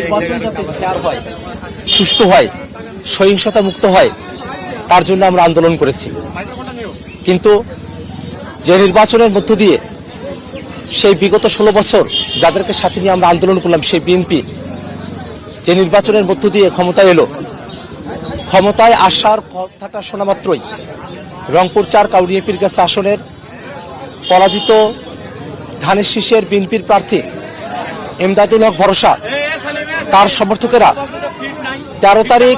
নির্বাচন যাতে ফেয়ার হয়, সুষ্ঠু হয়, সহিংসতা মুক্ত হয়, তার জন্য আমরা আন্দোলন করেছি। কিন্তু যে নির্বাচনের মধ্য দিয়ে সেই বিগত 16 বছর যাদেরকে সাথে নিয়ে আমরা আন্দোলন করলাম, সেই বিএনপি যে নির্বাচনের মধ্য দিয়ে ক্ষমতায় এলো, ক্ষমতায় আসার কথাটা শোনা মাত্রই রংপুর 4 কাউরিয়া পীরগাছা আসনের পরাজিত ধানের শীষের বিএনপির প্রার্থী এমদাদুল হক ভরসা, তার সমর্থকেরা 13 তারিখ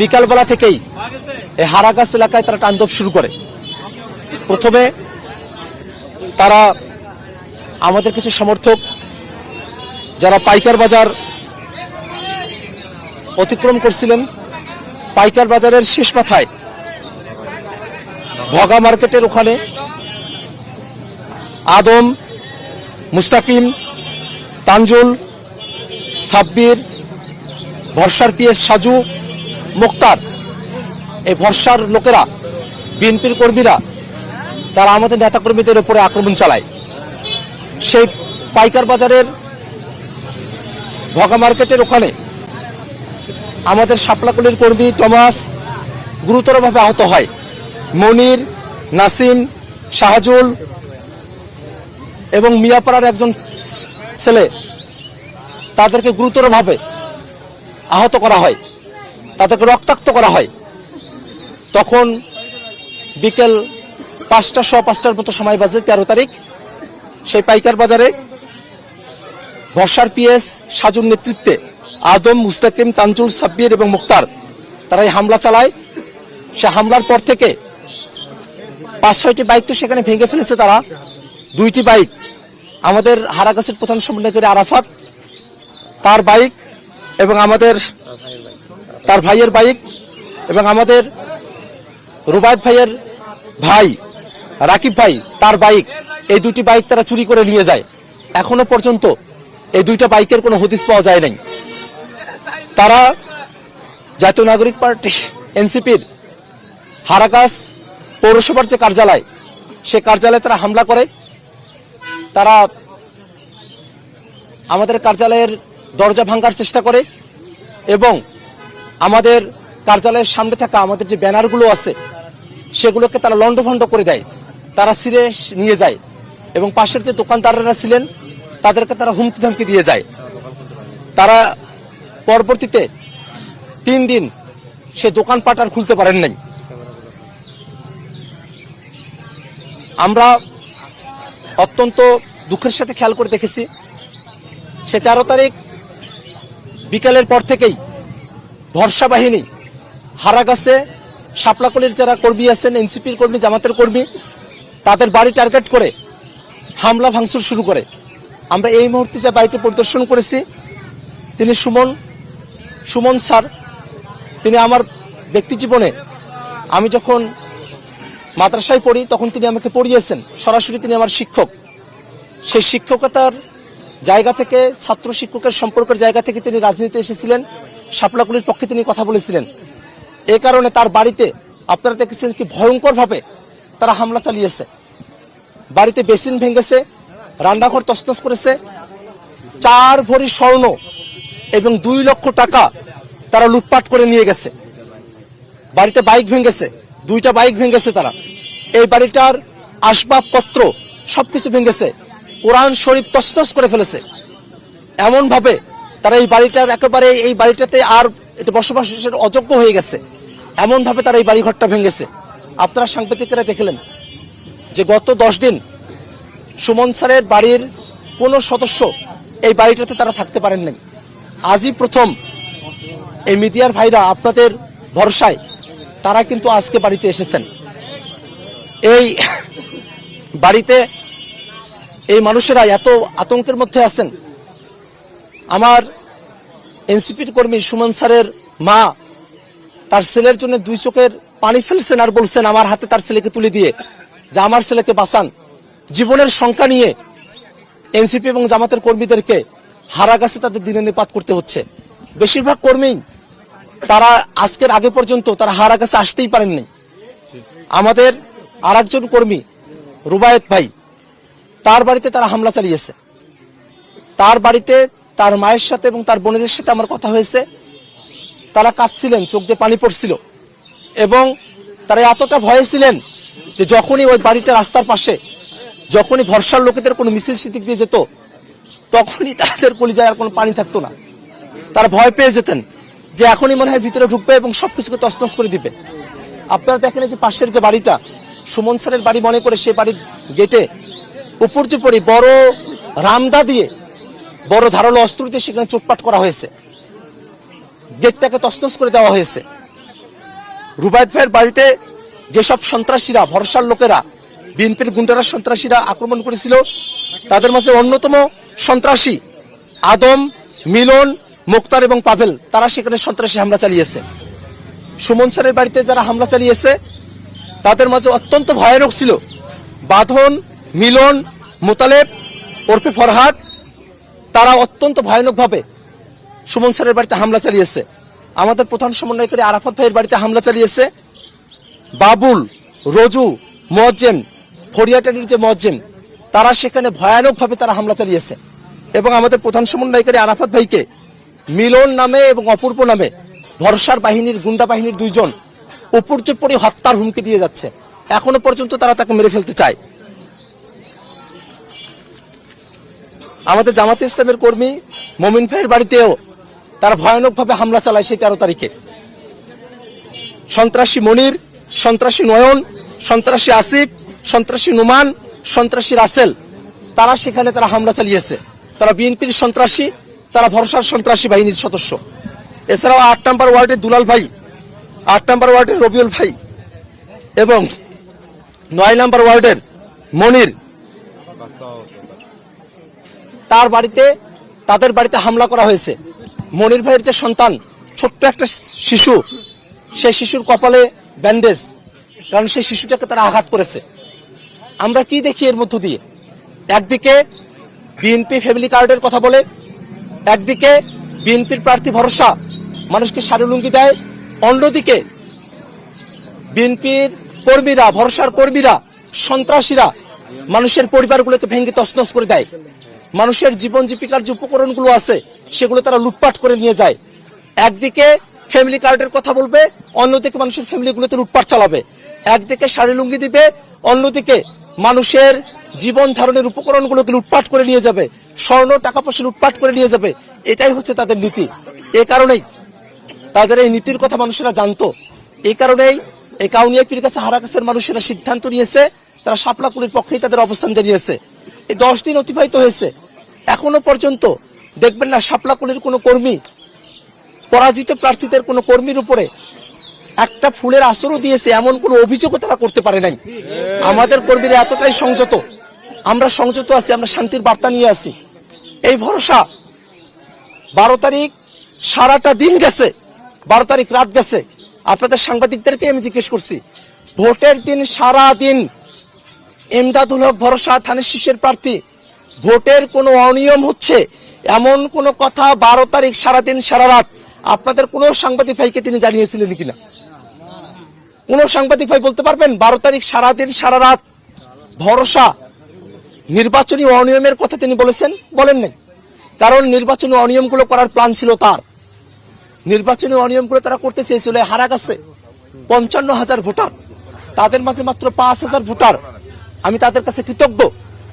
বিকালবেলা থেকেই এই হারাগাছ এলাকায় তারা তাণ্ডব শুরু করে। প্রথমে তারা আমাদের কিছু সমর্থক যারা পাইকার বাজার অতিক্রম করছিলেন, পাইকার বাজারের শেষ মাথায় ভগা মার্কেটের ওখানে আদম, মুস্তাকিম, তানজুল, সাব্বির, ভরসার পিএস সাজু, মুক্তার, এই ভরসার লোকেরা, বিএনপির কর্মীরা, তারা আমাদের নেতাকর্মীদের উপরে আক্রমণ চালায়। সেই পাইকার বাজারের ভগা মার্কেটের ওখানে আমাদের শাপলাকলির কর্মী টমাস গুরুতরভাবে আহত হয়। মনির, নাসিম, শাহজুল এবং মিয়াপাড়ার একজন ছেলে, তাদেরকে গুরুতরভাবে আহত করা হয়, তাদেরকে রক্তাক্ত করা হয়। তখন বিকেল 5:15 মতো সময় বাজে 13 তারিখ। সেই পাইকার বাজারে ভরসার পিএস সাজুর নেতৃত্বে আদম, মুস্তাকিম, তানজুল, সাব্বির এবং মুক্তার তারা এই হামলা চালায়। সে হামলার পর থেকে 5-6টি বাইক তো সেখানে ভেঙে ফেলেছে তারা। 2টি বাইক আমাদের হারাগাছের প্রধান সমন্বয়কারী আরাফাত, তার বাইক এবং আমাদের তার ভাইয়ের বাইক এবং আমাদের রুবায়েত ভাইয়ের ভাই রাকিব ভাই, তার বাইক, এই 2টি বাইক তারা চুরি করে নিয়ে যায়। এখনো পর্যন্ত এই 2টা বাইকের কোনো হদিস পাওয়া যায় নাই। তারা জাতীয় নাগরিক পার্টি এনসিপির হারাগাছ পৌরসভার যে কার্যালয়, সে কার্যালয়ে তারা হামলা করে। তারা আমাদের কার্যালয়ের দরজা ভাঙার চেষ্টা করে এবং আমাদের কার্যালয়ের সামনে থাকা আমাদের যে ব্যানারগুলো আছে সেগুলোকে তারা লণ্ডভণ্ড করে দেয়, তারা ছিঁড়ে নিয়ে যায় এবং পাশের যে দোকানদাররা ছিলেন তাদেরকে তারা হুমকি ধামকি দিয়ে যায়। তারা পরবর্তীতে 3 দিন সে দোকানপাট আর খুলতে পারেন নাই। আমরা অত্যন্ত দুঃখের সাথে খেয়াল করে দেখেছি, সে 13 তারিখ বিকালের পর থেকেই ভরসা বাহিনী হারাগাছে শাপলাকলির যারা কর্মী আছেন, এনসিপির কর্মী, জামাতের কর্মী, তাদের বাড়ি টার্গেট করে হামলা ভাঙচুর শুরু করে। আমরা এই মুহূর্তে যে বাড়িটি পরিদর্শন করেছি, তিনি সুমন স্যার, তিনি আমার ব্যক্তি জীবনে, আমি যখন মাদ্রাসায় পড়ি তখন তিনি আমাকে পড়িয়েছেন, সরাসরি তিনি আমার শিক্ষক। সেই শিক্ষকতার জায়গা থেকে, ছাত্র শিক্ষকের সম্পর্কের জায়গা থেকে তিনি রাজনীতিতে এসেছিলেন, শাপলাকলির পক্ষে তিনি কথা বলেছিলেন। এই কারণে তার বাড়িতে আপনারা দেখেছেন কি ভয়ঙ্করভাবে তারা হামলা চালিয়েছে। বাড়িতে বেসিন ভেঙেছে, রান্নাঘর তছনছ করেছে, 4 ভরি স্বর্ণ এবং 2 লক্ষ টাকা তারা লুটপাট করে নিয়ে গেছে। বাড়িতে বাইক ভেঙেছে, 2টা বাইক ভেঙেছে তারা। এই বাড়িটার আসবাবপত্র সবকিছু ভেঙেছে, কোরআন শরীফ তছনছ করে ফেলেছে। এমন ভাবে তারা এই বাড়িটার একেবারে, এই বাড়িটাতে আর এটা বসবাসের অযোগ্য হয়ে গেছে, এমন ভাবে তারা এই বাড়িঘরটা ভেঙেছে। আপনারা সাংবাদিকেরা দেখলেন যে গত 10 দিন সুমন স্যারের বাড়ির কোনো সদস্য এই বাড়িটাতে তারা থাকতে পারেন নাই। আজই প্রথম এই মিডিয়ার ভাইরা আপনাদের ভরসায় তারা কিন্তু আজকে বাড়িতে এসেছেন। এই বাড়িতে এই মানুষেরা এত আতঙ্কের মধ্যে আছেন। আমার এনসিপির কর্মী সুমন স্যারের মা তার ছেলের জন্য 2 চোখের পানি ফেলছেন আর বলছেন আমার হাতে তার ছেলেকে তুলে দিয়ে যে আমার ছেলেকে বাঁচান। জীবনের শঙ্কা নিয়ে এনসিপি এবং জামাতের কর্মীদেরকে হারাগাছে তাদের দিনে নিপাত করতে হচ্ছে। বেশিরভাগ কর্মী তারা আজকের আগে পর্যন্ত তারা হারাগাছে আসতেই পারেননি। আমাদের আরেকজন কর্মী রুবায়েত ভাই, তার বাড়িতে তারা হামলা চালিয়েছে। তার বাড়িতে তার মায়ের সাথে এবং তার বোনেদের সাথে আমার কথা হয়েছে। তারা কাঁদছিলেন, চোখ দিয়ে পানি পড়ছিল এবং তারা এতটা ভয়ে ছিলেন যে যখনই ওই বাড়িটা রাস্তার পাশে, যখনই ভরসার লোকেদের কোনো মিছিল সিদ্দিক দিয়ে যেত, তখনই তাদের কলিজায় আর কোনো পানি থাকতো না। তারা ভয় পেয়ে যেতেন যে এখনই মনে হয় ভিতরে ঢুকবে এবং সবকিছুকে তছনছ করে দিবে। আপনারা দেখেন যে পাশের যে বাড়িটা সুমন স্যারের বাড়ি মনে করে সেই বাড়ির গেটে উপর্যুপরি বড় রামদা দিয়ে, বড় ধারালো অস্ত্র দিয়ে সেখানে চোটপাট করা হয়েছে, গেটটাকে তছনছ করে দেওয়া হয়েছে। রুবায়েত ভাইয়ের বাড়িতে যেসব সন্ত্রাসীরা, ভরসার লোকেরা, বিএনপির গুন্ডারা সন্ত্রাসীরা আক্রমণ করেছিল, তাদের মাঝে অন্যতম সন্ত্রাসী আদম, মিলন, মুক্তার এবং পাভেল, তারা সেখানে সন্ত্রাসী হামলা চালিয়েছে। সুমন স্যারের বাড়িতে যারা হামলা চালিয়েছে তাদের মাঝে অত্যন্ত ভয়ানক ছিল বাঁধন, মিলন, মোতালেব ওরফে ফরহাদ, তারা অত্যন্ত ভয়ানকভাবে সুমন স্যারের বাড়িতে হামলা চালিয়েছে। আমাদের প্রধান সমন্বয়কারী আরাফাত ভাইয়ের বাড়িতে হামলা চালিয়েছে। বাবুল, রজু, মোয়াজ্জেম, ফরিয়াটারির যে মোয়াজ্জেম, তারা সেখানে ভয়ানকভাবে তারা হামলা চালিয়েছে এবং আমাদের প্রধান সমন্বয়কারী আরাফাত ভাইকে মিলন নামে এবং অপূর্ব নামে ভরসার বাহিনীর গুন্ডা বাহিনীর দুইজন উপর্যুপরি হত্যার হুমকি দিয়ে যাচ্ছে। এখনো পর্যন্ত তারা তাকে মেরে ফেলতে চায়। আমাদের জামাতে ইসলামের কর্মী মমিন ভাইয়ের বাড়িতেও তারা ভয়ানকভাবে হামলা চালায় সেই 13 তারিখে। সন্ত্রাসী মনির, সন্ত্রাসী নয়ন, সন্ত্রাসী আসিফ, সন্ত্রাসী নুমান, সন্ত্রাসী রাসেল, তারা সেখানে তারা হামলা চালিয়েছে। তারা বিএনপির সন্ত্রাসী, তারা ভরসার সন্ত্রাসী বাহিনীর সদস্য। এছাড়াও 8 নম্বর ওয়ার্ডের দুলাল ভাই, 8 নম্বর ওয়ার্ডের রবিউল ভাই এবং 9 নম্বর ওয়ার্ডের মনির, তার বাড়িতে, তাদের বাড়িতে হামলা করা হয়েছে। মনির ভাইয়ের যে সন্তান, ছোট্ট একটা শিশু, সেই শিশুর কপালে ব্যান্ডেজ, কারণ সেই শিশুটাকে তারা আঘাত করেছে। আমরা কি দেখি এর মধ্য দিয়ে? একদিকে বিএনপি ফ্যামিলি কার্ডের কথা বলে, একদিকে বিএনপির প্রার্থী ভরসা মানুষকে শাড়ি লুঙ্গি দেয়, অন্যদিকে বিএনপির কর্মীরা, ভরসার কর্মীরা, সন্ত্রাসীরা মানুষের পরিবারগুলোকে ভেঙে তছনছ করে দেয়। মানুষের জীবন জীবিকার যে উপকরণগুলো আছে সেগুলো তারা লুটপাট করে নিয়ে যায়। একদিকে ফ্যামিলি কার্ডের কথা বলবে, অন্যদিকে মানুষের ফ্যামিলিগুলোতে লুটপাট চালাবে। একদিকে শাড়ি লুঙ্গি দিবে, অন্যদিকে মানুষের জীবন ধারণের উপকরণগুলোকে লুটপাট করে নিয়ে যাবে, স্বর্ণ টাকা পয়সা লুটপাট করে নিয়ে যাবে। এটাই হচ্ছে তাদের নীতি। এই কারণেই তাদের এই নীতির কথা মানুষেরা জানতো। এই কারণেই এই কাউনিয়া পীর কাছে হারাকাছের মানুষেরা সিদ্ধান্ত নিয়েছে, তারা শাপলাকুলির পক্ষেই তাদের অবস্থান জানিয়েছে। এই 10 দিন অতিবাহিত হয়েছে, এখনো পর্যন্ত দেখবেন না শাপলাকুলির কোনো কর্মী, পরাজিত প্রার্থীদের কোনো কর্মীর উপরে একটা ফুলের আসরও দিয়েছে এমন কোনো অভিযোগও তারা করতে পারে নাই। আমাদের কর্মীরা এতটাই সংযত, আমরা সংযত আছি, আমরা শান্তির বার্তা নিয়ে আসি। এই ভরসা 12 তারিখ সারাটা দিন গেছে, 12 তারিখ রাত গেছে। আপনাদের সাংবাদিকদেরকে আমি জিজ্ঞেস করছি, ভোটের দিন সারা দিন এমদাদুল হক ভরসা থানের শীর্ষের প্রার্থী, ভোটের কোনো অনিয়ম হচ্ছে এমন কোনো কথা 12 তারিখ সারাদিন সারা রাত আপনাদের কোনো সাংবাদিক ভাইকে তিনি জানিয়েছিলেন কিনা? কোন সাংবাদিক ভাই বলতে পারবেন 12 তারিখ সারাদিন সারা রাত ভরসা নির্বাচনী অনিয়মের কথা তিনি বলেছেন? বলেন নাই। কারণ নির্বাচনী অনিয়মগুলো করার প্ল্যান ছিল তার। নির্বাচনী অনিয়মগুলো তারা করতে চেয়েছিল হারাকাছে 55,000 ভোটার, তাদের মাঝে মাত্র 5,000 ভোটার। আমি তাদের কাছে কৃতজ্ঞ,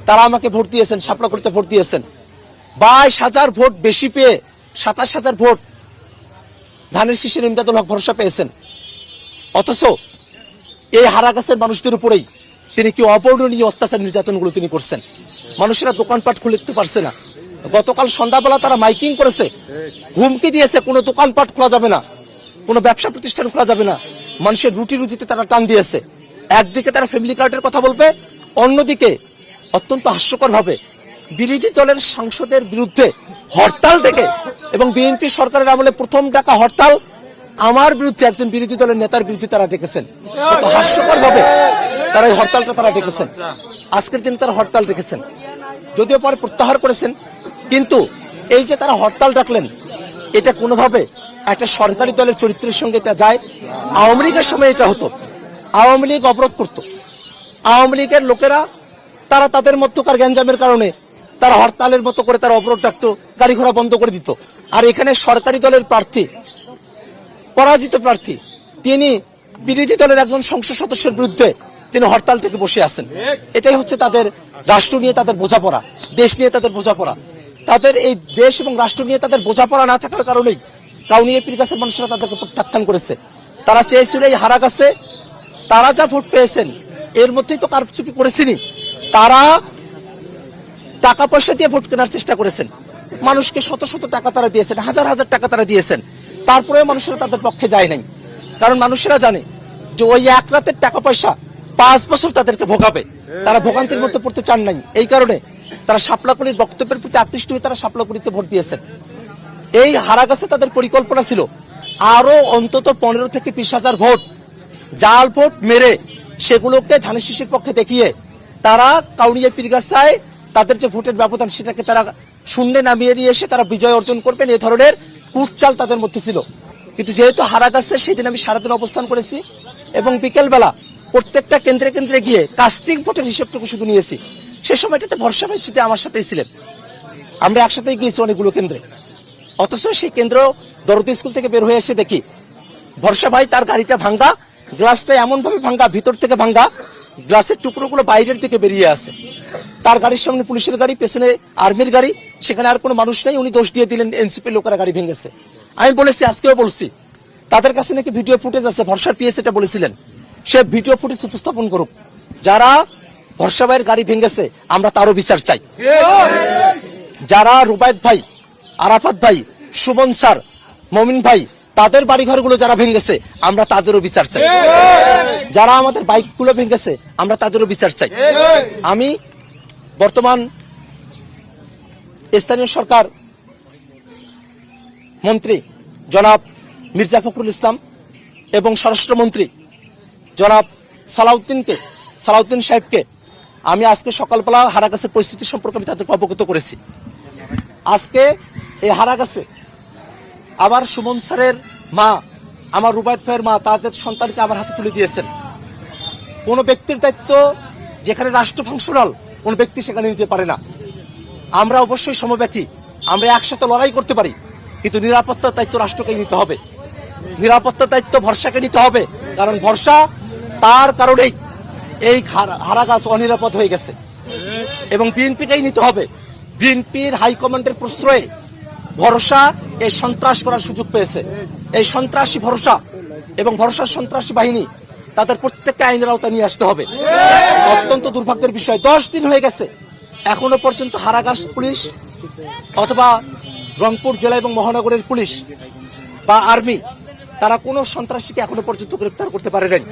তারা আমাকে ভোট দিয়েছেন, শাপলাকুলিতে ভোট দিয়েছেন। 22,000 ভোট বেশি পেয়ে 27,000 ভোট ধানের শীষের ইমদাদুল হক ভরসা পেয়েছেন। অথচ এই হারাগাছের মানুষদের উপরেই তিনি কি অবর্ণনীয় অত্যাচার নির্যাতনগুলো তিনি করছেন। মানুষেরা দোকানপাট খুলতে পারছে না। গতকাল সন্ধ্যাবেলা তারা মাইকিং করেছে, হুমকি দিয়েছে কোনো দোকানপাট খোলা যাবে না, কোনো ব্যবসা প্রতিষ্ঠান খোলা যাবে না। মানুষের রুটি রুজিতে তারা টান দিয়েছে। একদিকে তারা ফ্যামিলি কার্ডের কথা বলবে, অন্যদিকে অত্যন্ত হাস্যকর ভাবে বিরোধী দলের সাংসদের বিরুদ্ধে হরতাল ডেকে, এবং বিএনপি সরকারের আমলে প্রথম ডাকা হরতাল আমার বিরুদ্ধে, একজন বিরোধী দলের নেতার বিরুদ্ধে তারা ডেকেছেন। কত হাস্যকর ভাবে তারা এই হরতালটা তারা ডেকেছেন। আজকের দিনে তারা হরতাল ডেকেছেন, যদিও পরে প্রত্যাহার করেছেন। কিন্তু এই যে তারা হরতাল ডাকলেন, এটা কোনোভাবে একটা সরকারি দলের চরিত্রের সঙ্গে এটা যায়? আওয়ামী লীগের সময় এটা হতো, আওয়ামী লীগ অবরোধ করত, আওয়ামী লীগের লোকেরা তারা তাদের মধ্যকার গ্যাঞ্জামের কারণে তারা হরতালের মতো করে তারা অবরোধ ডাকতো, গাড়ি ঘোড়া বন্ধ করে দিত। আর এখানে সরকারি দলের প্রার্থী, পরাজিত প্রার্থী, তিনি বিরোধী দলের একজন সংসদ সদস্যের বিরুদ্ধে তিনি হরতাল থেকে বসে আছেন। এটাই হচ্ছে তাদের রাষ্ট্র নিয়ে তাদের বোঝাপড়া, দেশ নিয়ে তাদের বোঝাপড়া। তাদের এই দেশ এবং রাষ্ট্র নিয়ে তাদের বোঝাপড়া না থাকার কারণেই কাউনিয়া পীরগাছার মানুষরা তাদেরকে প্রত্যাখ্যান করেছে। তারা চেয়েছিল এই হারাগাছে তারা যা ভোট পেয়েছেন এর মধ্যেই তো কারচুপি করেছেনই। তারা টাকা পয়সা দিয়ে ভোট কেনার চেষ্টা করেছেন, মানুষকে শত শত টাকা তারা দিয়েছেন, হাজার হাজার টাকা তারা দিয়েছেন। তারপরেও মানুষেরা তাদের পক্ষে যায় নাই, কারণ মানুষেরা জানে যে ওই এক রাতের টাকা পয়সা 5 বছর তাদেরকে ভোগাবে। তারা ভোগান্তির মধ্যে পড়তে চান নাই। এই কারণে তারা শাপলাকলির বক্তব্যের প্রতি আকৃষ্ট হয়ে তারা শাপলাকলিতে ভোট দিয়েছেন। এই হারাগাছে তাদের পরিকল্পনা ছিল আরো অন্তত 15 থেকে 20,000 ভোট জাল ভোট মেরে সেগুলোকে ধানের শীষের পক্ষে দেখিয়ে তারা কাউনিয়া পীরগাছায় তাদের যে ভোটের ব্যবধান সেটাকে তারা শূন্যে নামিয়ে নিয়ে এসে তারা বিজয় অর্জন করবেন, এই ধরনের কুটচাল তাদের মধ্যে ছিল। কিন্তু যেহেতু হারাগাছে সেদিন আমি সারাদিন অবস্থান করেছি এবং বিকেলবেলা প্রত্যেকটা কেন্দ্রে কেন্দ্রে গিয়ে কাস্টিং ভোটের হিসেবটুকু শুধু নিয়েছি। সে সময়টাতে ভরসা ভাই সাথে আমার সাথেই ছিলেন, আমরা একসাথেই গিয়েছি অনেকগুলো কেন্দ্রে। অথচ সেই কেন্দ্র দরদি স্কুল থেকে বের হয়ে এসে দেখি ভরসা ভাই তার গাড়িটা ভাঙ্গা, গ্লাসটা এমন ভাবে ভাঙ্গা, ভিতর থেকে ভাঙ্গা, গ্লাসের টুকরোগুলো বাইরের দিকে বেরিয়ে আসে। তার গাড়ির সামনে পুলিশের গাড়ি, পেছনে আর্মির গাড়ি, সেখানে আর কোনো মানুষ নেই। উনি দোষ দিয়ে দিলেন এনসিপি লোকেরা গাড়ি ভেঙেছে। আমি বলেছি, আজকেও বলছি, তাদের কাছে নাকি ভিডিও ফুটেজ আছে, ভরসার পিএস এটা বলেছিলেন, সে ভিডিও ফুটেজ উপস্থাপন করুক। যারা ভরসা ভাইয়ের গাড়ি ভেঙেছে আমরা তারও বিচার চাই। যারা রুবায়েত ভাই, আরাফাত ভাই, সুমন স্যার, মমিন ভাই তাদের বাড়িঘরগুলো যারা ভেঙেছে আমরা তাদেরও বিচার চাই। যারা আমাদের বাইকগুলো ভেঙেছে আমরা তাদেরও বিচার চাই। আমি বর্তমান স্থানীয় সরকার মন্ত্রী জনাব মির্জা ফখরুল ইসলাম এবং স্বরাষ্ট্রমন্ত্রী জনাব সালাউদ্দিন সাহেবকে আমি আজকে সকালবেলা হারাগাছের পরিস্থিতি সম্পর্কে আমি তাদেরকে অবগত করেছি। আজকে এই হারাগাছে আবার সুমন স্যারের মা, আমার রুবায়েত ভাইয়ের মা তাদের সন্তানকে আমার হাতে তুলে দিয়েছেন। কোন ব্যক্তির দায়িত্ব যেখানে রাষ্ট্র ফাংশনাল, কোন ব্যক্তি সেখানে নিতে পারে না। আমরা অবশ্যই সমব্যথী, আমরা একসাথে লড়াই করতে পারি, কিন্তু নিরাপত্তার দায়িত্ব রাষ্ট্রকে নিতে হবে, নিরাপত্তার দায়িত্ব ভরসাকে নিতে হবে। কারণ ভরসা তার কারণেই এই হারাগাছ অনিরাপদ হয়ে গেছে এবং বিএনপিকেই নিতে হবে। বিএনপির হাইকমান্ডের প্রশ্রয়ে ভরসা এই সন্ত্রাস করার সুযোগ পেয়েছে। এই সন্ত্রাসী ভরসা এবং ভরসার সন্ত্রাসী বাহিনী তাদের প্রত্যেককে আইনের আওতায় নিয়ে আসতে হবে। অত্যন্ত দুর্ভাগ্যের বিষয়, 10 দিন হয়ে গেছে এখনো পর্যন্ত হারাগাছ পুলিশ অথবা রংপুর জেলা এবং মহানগরের পুলিশ বা আর্মি তারা কোনো সন্ত্রাসীকে এখনো পর্যন্ত গ্রেফতার করতে পারে নাই।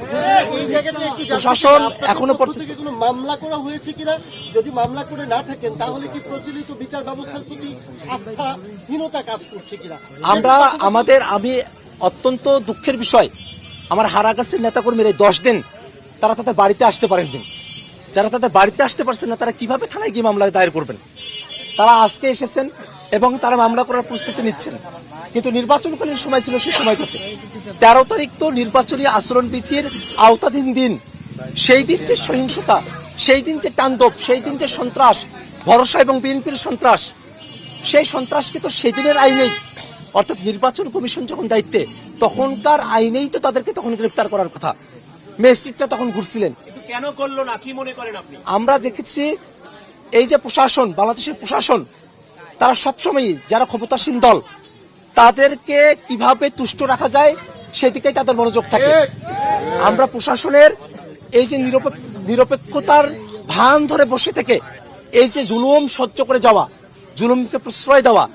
প্রশাসন এখনো পর্যন্ত কোনো মামলা করা হয়েছে কিনা, যদি মামলা করে না থাকেন তাহলে কি প্রচলিত বিচার ব্যবস্থার প্রতি আস্থাহীনতা কাজ করছে কিনা? আমি অত্যন্ত দুঃখের বিষয়, আমার হারাগাছের নেতাকর্মীরা 10 দিন তারা তাদের বাড়িতে আসতে পারেননি। যারা তাদের বাড়িতে আসতে পারছেন না তারা কিভাবে থানায় গিয়ে মামলা দায়ের করবেন? তারা আজকে এসেছেন এবং তারা মামলা করার প্রস্তুতি নিচ্ছেন, কিন্তু নির্বাচনকালীন সময় ছিল সেই সময়টাতে 13 তারিখ তো নির্বাচনী আচরণবিধির আওতাধীন দিন। সেই দিন যে সহিংসতা, সেই দিন যে তাণ্ডব, সেই দিন যে সন্ত্রাস, ভরসা এবং বিএনপির সন্ত্রাস, সেই সন্ত্রাসকে তো সেই দিনের আইনেই, অর্থাৎ নির্বাচন কমিশন যখন দায়িত্বে তখনকার আইনেই তো তাদেরকে তখন গ্রেফতার করার কথা। ম্যাজিস্ট্রেটটা তখন ঘুরছিলেন, কেন করলো না, কি মনে করেন আপনি? আমরা দেখেছি এই যে প্রশাসন, বাংলাদেশের প্রশাসন, তারা সবসময় যারা ক্ষমতাসীন দল তাদেরকে কিভাবে তুষ্ট রাখা যায় সেদিকেই তাদের মনোযোগ থাকে। আমরা প্রশাসনের এই যে নিরপেক্ষতার ভান ধরে বসে থেকে এই যে জুলুম সহ্য করে যাওয়া, জুলুমকে প্রশ্রয় দেওয়া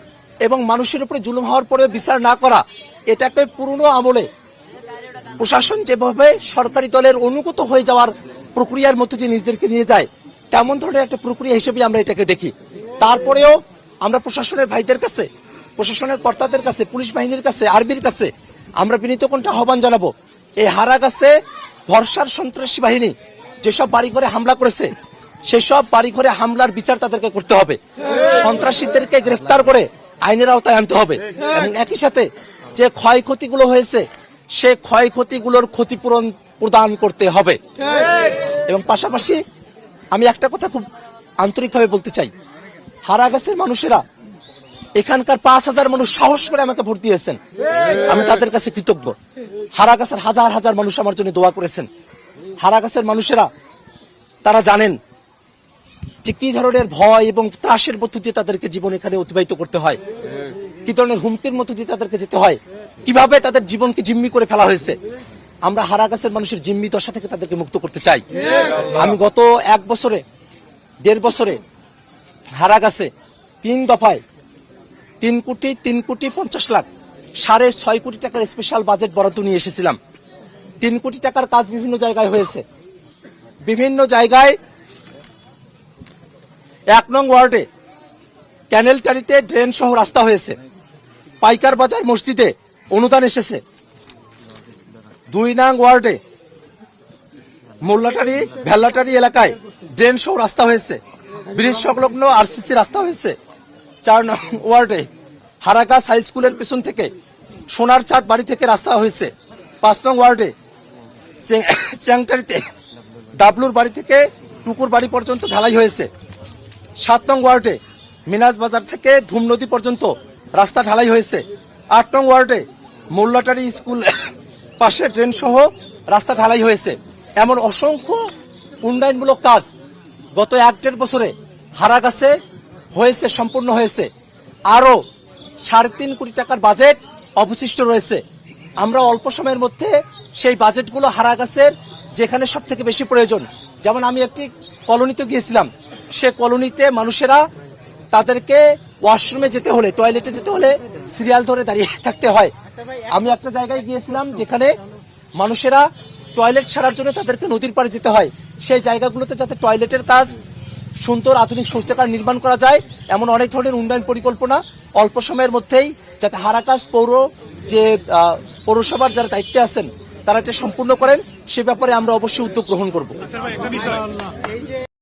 এবং মানুষের উপরে জুলুম হওয়ার পরে বিচার না করা, এটাকে পুরনো আমলে প্রশাসন যেভাবে সরকারি দলের অনুগত হয়ে যাওয়ার প্রক্রিয়ার মধ্যে দিয়ে নিজেদেরকে নিয়ে যায়, তেমন ধরনের একটা প্রক্রিয়া হিসেবে আমরা এটাকে দেখি। তারপরেও আমরা প্রশাসনের ভাইদের কাছে, প্রশাসনের কর্তাদের কাছে, পুলিশ বাহিনীর কাছে, আর্মির কাছে আমরা বিনীত কণ্ঠে আহ্বান জানাবো, এই হারাগাছে ভরসার সন্ত্রাসী বাহিনী যেসব বাড়িঘরে হামলা করেছে সেসব বাড়িঘরে হামলার বিচার তাদেরকে করতে হবে। সন্ত্রাসীদেরকে গ্রেফতার করে আইনের আওতায় আনতে হবে এবং একই সাথে যে ক্ষয়ক্ষতিগুলো হয়েছে সে ক্ষয়ক্ষতিগুলোর ক্ষতিপূরণ প্রদান করতে হবে। এবং পাশাপাশি আমি একটা কথা খুব আন্তরিকভাবে বলতে চাই, হারাগাছের মানুষেরা, এখানকার 5,000 মানুষ সাহস করে আমাকে ভোট দিয়েছেন, আমি তাদের কাছে কৃতজ্ঞ। হারাগাছের হাজার হাজার মানুষ আমার জন্য দোয়া করেছেন। হারাগাছের মানুষেরা তারা জানেন যে কি ধরনের ভয় এবং ত্রাসের মধ্য দিয়ে তাদেরকে জীবন এখানে অতিবাহিত করতে হয়, কি ধরনের হুমকির মধ্য দিয়ে তাদেরকে যেতে হয়, কিভাবে তাদের জীবনকে জিম্মি করে ফেলা হয়েছে। আমরা হারাগাছের মানুষের জিম্মি দশা থেকে তাদেরকে মুক্ত করতে চাই। আমি গত 1.5 বছরে হারাগাছে 3 দফায় 3 কোটি 50 লাখ 6.5 কোটি টাকার স্পেশাল বাজেট বরাদ্দ নিয়ে এসেছিলাম। 3 কোটি টাকার কাজ বিভিন্ন জায়গায় হয়েছে। বিভিন্ন জায়গায় 1 নং ওয়ার্ডে ক্যানেলটারিতে ড্রেন সহ রাস্তা হয়েছে। পাইকার বাজার মসজিদে অনুদান এসেছে। 2 নং ওয়ার্ডে মোল্লাটারি ভেল্লাটারি এলাকায় ড্রেন সহ রাস্তা হয়েছে। ব্রিজ সংলগ্ন আরসিসি রাস্তা হয়েছে। 4 নং ওয়ার্ডে হারাগাছ হাই স্কুলের পেছন থেকে সোনার চাঁদ বাড়ি থেকে রাস্তা হয়েছে। 5 নং ওয়ার্ডে চ্যাংটারিতে ডাবলুর বাড়ি থেকে টুকুর বাড়ি পর্যন্ত ঢালাই হয়েছে। 7 নং ওয়ার্ডে মিনাজ বাজার থেকে ধুম নদী পর্যন্ত রাস্তা ঢালাই হয়েছে। 8 নং ওয়ার্ডে মোল্লাটারি স্কুল পাশে ড্রেন সহ রাস্তা ঢালাই হয়েছে। এমন অসংখ্য উন্নয়নমূলক কাজ গত 1.5 বছরে হারাগাছে হয়েছে, সম্পূর্ণ হয়েছে। আরো 3.5 কোটি টাকার বাজেট অবশিষ্ট রয়েছে। আমরা অল্প সময়ের মধ্যে সেই বাজেটগুলো হারাগাছের যেখানে সব থেকে বেশি প্রয়োজন, যেমন আমি একটি কলোনিতে গিয়েছিলাম, সে কলোনিতে মানুষেরা তাদেরকে ওয়াশরুমে যেতে হলে, টয়লেটে যেতে হলে সিরিয়াল ধরে দাঁড়িয়ে থাকতে হয়। আমি একটা জায়গায় গিয়েছিলাম যেখানে মানুষেরা টয়লেট ছাড়ার জন্য তাদেরকে নদীর পাড়ে যেতে হয়। সেই জায়গাগুলোতে যাতে টয়লেটের কাজ, সুন্দর আধুনিক শৌচাগার নির্মাণ করা যায়, এমন অনেক ধরনের উন্নয়ন পরিকল্পনা অল্প সময়ের মধ্যেই যাতে হারাগাছ পৌরসভার যারা দায়িত্বে আছেন তারা এটা সম্পূর্ণ করেন, সে ব্যাপারে আমরা অবশ্যই উদ্যোগ গ্রহণ করব।